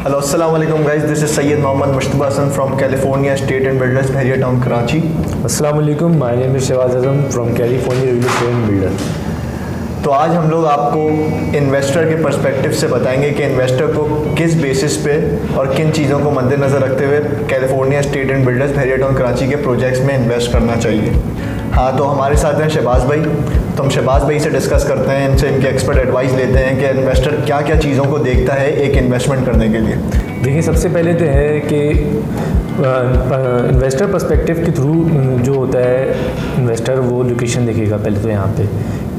Hello, assalamu alaikum guys. This is Sayyid Mohammad Mushtaba Hassan from California State and Builders, Bahria Town, Karachi. अस्सलाम वालेकुम, my name is Shahbaz Azam from California real estate and builder. तो आज हम लोग आपको investor के perspective से बताएंगे कि इन्वेस्टर को किस बेसिस पे और किन चीज़ों को मद्देनज़र रखते हुए California state and builders Bahria town Karachi के प्रोजेक्ट्स में इन्वेस्ट करना चाहिए। हाँ, तो हमारे साथ हैं शहबाज भाई। तो हम शहबाज भाई से डिस्कस करते हैं, इनसे इनके एक्सपर्ट एडवाइस लेते हैं कि इन्वेस्टर क्या क्या चीज़ों को देखता है एक इन्वेस्टमेंट करने के लिए। देखिए, सबसे पहले तो है कि इन्वेस्टर पर्सपेक्टिव के थ्रू जो होता है इन्वेस्टर वो लोकेशन देखेगा पहले तो यहाँ पे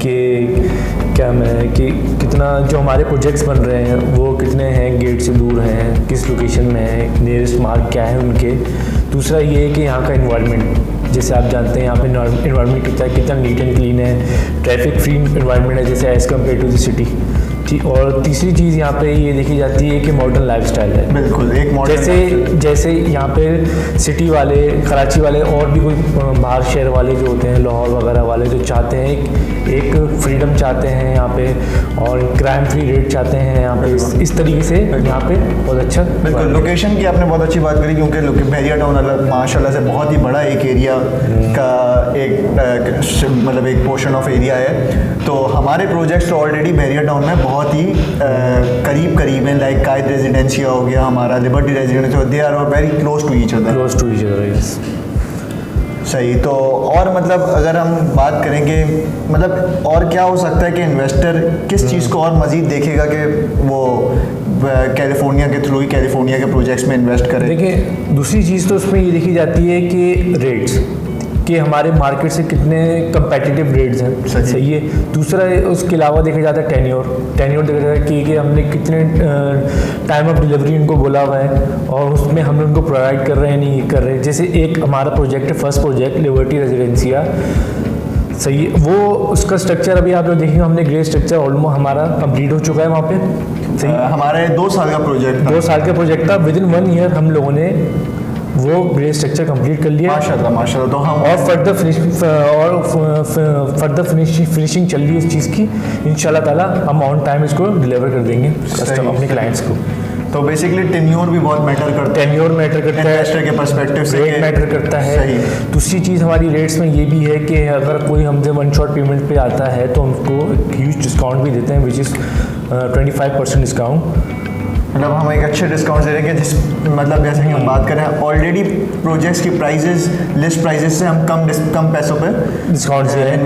कि क्या मैं कि कितना जो हमारे प्रोजेक्ट्स बन रहे हैं वो कितने हैं गेट से दूर हैं, किस लोकेशन में है, नियरेस्ट मार्क क्या है उनके। दूसरा ये है कि यहाँ का इन्वायरमेंट, जैसे आप जानते हैं यहाँ पे इन्वायरमेंट कितना नीट एंड क्लीन है, ट्रैफिक फ्री इन्वायरमेंट है जैसे as compare to the city. ठीक, और तीसरी चीज़ यहाँ पे ये देखी जाती है कि मॉडर्न लाइफस्टाइल है। बिल्कुल, एक मॉडर्न जैसे यहाँ पे सिटी वाले, कराची वाले और भी कोई बाहर शहर वाले जो होते हैं, लाहौर वगैरह वाले जो चाहते हैं एक फ्रीडम चाहते हैं यहाँ पे और क्राइम फ्री रेट चाहते हैं यहाँ पे, इस तरीके से यहाँ पे बहुत अच्छा। बिल्कुल, लोकेशन की आपने बहुत अच्छी बात करी क्योंकि बहरिया टाउन माशाल्लाह से बहुत ही बड़ा एक एरिया का मतलब एक पोर्शन ऑफ एरिया है। तो हमारे प्रोजेक्ट्स तो ऑलरेडी बहरिया टाउन में बहुत ही करीब हैं, लाइक कायद रेजिडेंसिया हो गया, हमारा Liberty Residencia, they are very close to each other. सही। तो और मतलब अगर हम बात करें कि मतलब और क्या हो सकता है कि इन्वेस्टर किस चीज़ को और मज़ीद देखेगा कि वो कैलिफोर्निया के थ्रू ही कैलिफोर्निया के प्रोजेक्ट्स में इन्वेस्ट करें। देखिए, दूसरी चीज़ तो उसमें ये देखी जाती है कि रेट्स कि हमारे मार्केट से कितने कंपेटिटिव रेट्स हैं। सही है। दूसरा उसके अलावा देखा जाता है टेन्योर देखा जाता है कि हमने कितने टाइम ऑफ डिलीवरी इनको बोला हुआ है और उसमें हम उनको प्रोवाइड कर रहे हैं नहीं कर रहे। जैसे एक हमारा प्रोजेक्ट है, फर्स्ट प्रोजेक्ट लिबर्टी रेजिडेंसिया, सही है, वो उसका स्ट्रक्चर अभी आप लोग देखेंगे, हमने ग्रे स्ट्रक्चर ऑलमोस्ट हमारा कंप्लीट हो चुका है वहाँ पे। सही, हमारे 2 साल का प्रोजेक्ट था। विदिन 1 ईयर हम लोगों ने वो ग्रे स्ट्रक्चर कंप्लीट कर लिया माशाल्लाह। तो हम और फर्दर फिनिशिंग चल रही है इस चीज़ की। इंशाल्लाह ताला हम ऑन टाइम इसको डिलीवर कर देंगे कस्टमर अपने क्लाइंट्स को। तो बेसिकली टेन्योर भी बहुत मैटर करता है, इन्वेस्टर के पर्सपेक्टिव से रेट मैटर करता है। दूसरी चीज़ हमारी रेट्स में ये भी है कि अगर कोई हमसे 1 शॉट पेमेंट पे आता है तो उनको एक ह्यूज डिस्काउंट भी देते हैं, विच इज़ 25% डिस्काउंट। मतलब हम एक अच्छे डिस्काउंट दे रहे हैं कि जिस मतलब जैसे कि हम बात करें ऑलरेडी प्रोजेक्ट्स की प्राइजेस लिस्ट प्राइजेस से हम कम पैसों पे डिस्काउंट दे रहे हैं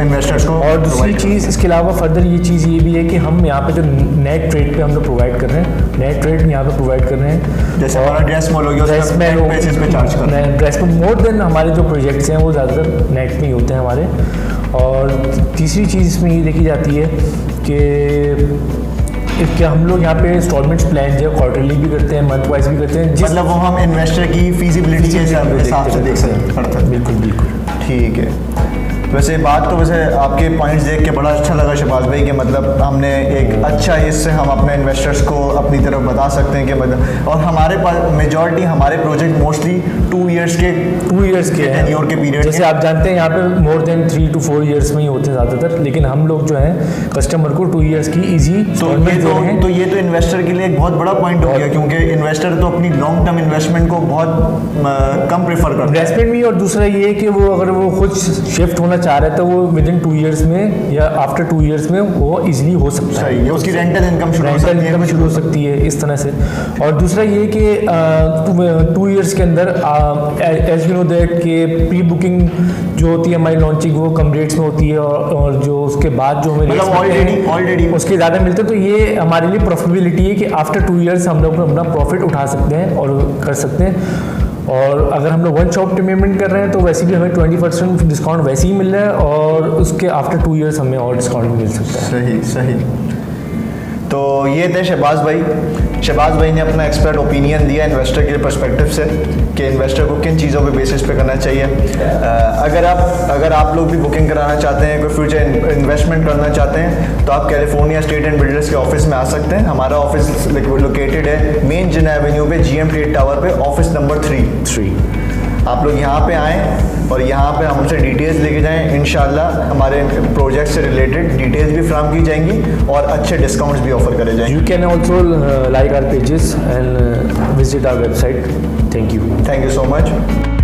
इन्वेस्टर्स को। और दूसरी चीज़ इसके अलावा फर्दर ये चीज़ ये भी है कि हम यहाँ पे जो नेट रेट पे हम लोग प्रोवाइड कर रहे हैं, नेट रेट यहाँ पे प्रोवाइड कर रहे हैं। जैसे हमारा ड्रेस मॉल हो गया, ड्रेस में बेसिस पे चार्ज कर रहे हैं। ड्रेस में मोर देन हमारे जो प्रोजेक्ट्स हैं वो ज़्यादातर नेट में ही होते हैं हमारे। और तीसरी चीज़ इसमें ये देखी जाती है कि क्या हम लोग यहाँ पे इंस्टॉलमेंट्स प्लान जो क्वार्टरली भी करते हैं, मंथ वाइज भी करते हैं, मतलब वो हम इन्वेस्टर की फिजिबिलिटी के हिसाब से देख सकते हैं। बिल्कुल। ठीक है। वैसे आपके पॉइंट्स देख के बड़ा अच्छा लगा शहबाज भाई कि मतलब हमने एक अच्छा इससे हम अपने इन्वेस्टर्स को अपनी तरफ बता सकते हैं कि मतलब और हमारे पास मेजॉरिटी हमारे प्रोजेक्ट मोस्टली 2 इयर्स के टेन्योर के पीरियड, जैसे आप जानते हैं यहाँ पे मोर देन 3 to 4 इयर्स में ही होते हैं ज़्यादातर, लेकिन हम लोग जो है कस्टमर को 2 इयर्स की ईजी तो ये तो इन्वेस्टर के लिए एक बहुत बड़ा पॉइंट हो गया क्योंकि इन्वेस्टर तो अपनी लॉन्ग टर्म इन्वेस्टमेंट को बहुत कम प्रेफर करता है इन्वेस्टमेंट भी। और दूसरा ये कि वो अगर वो खुद शिफ्ट होना चाह रहे हैं तो वो विदिन 2 इयर्स में या आफ्टर 2 इयर्स में वो इजीली हो सकता है। उसकी रेंटल इनकम शुरू हो सकती है इस तरह से। और दूसरा ये कि 2 इयर्स के अंदर एज यू नो दैट कि प्री बुकिंग जो होती है हमारी लॉन्चिंग वो कम रेट्स में होती है और जो उसके बाद जो हमें ऑलरेडी उसके ज़्यादा मिलते हैं। तो ये हमारे लिए प्रॉफिटेबिलिटी है कि आफ्टर 2 इयर्स हम लोग अपना प्रॉफिट उठा सकते हैं और कर सकते हैं। और अगर हम लोग 1 शॉट पेमेंट कर रहे हैं तो वैसे भी हमें 20% डिस्काउंट वैसे ही मिल रहा है और उसके आफ्टर 2 इयर्स हमें और डिस्काउंट मिल सकता है। सही। तो ये थे शहबाज भाई ने अपना एक्सपर्ट ओपिनियन दिया इन्वेस्टर के पर्सपेक्टिव से कि इन्वेस्टर को किन चीज़ों पे बेसिस पे करना चाहिए। अगर आप लोग भी बुकिंग कराना चाहते हैं, कोई फ्यूचर इन्वेस्टमेंट करना चाहते हैं तो आप कैलिफोर्निया स्टेट एंड बिल्डर्स के ऑफिस में आ सकते हैं। हमारा ऑफिस लोकेटेड है मेन जिना एवेन्यू पे GM ट्रेड टावर पे, ऑफिस नंबर 3। आप लोग यहाँ पे आएँ और यहाँ पे हमसे डिटेल्स लेके जाएं। इंशाल्लाह हमारे प्रोजेक्ट से रिलेटेड डिटेल्स भी फ्राहम की जाएंगी और अच्छे डिस्काउंट्स भी ऑफर करे जाएंगे। You can also like our pages and visit our website. Thank you. Thank you so much.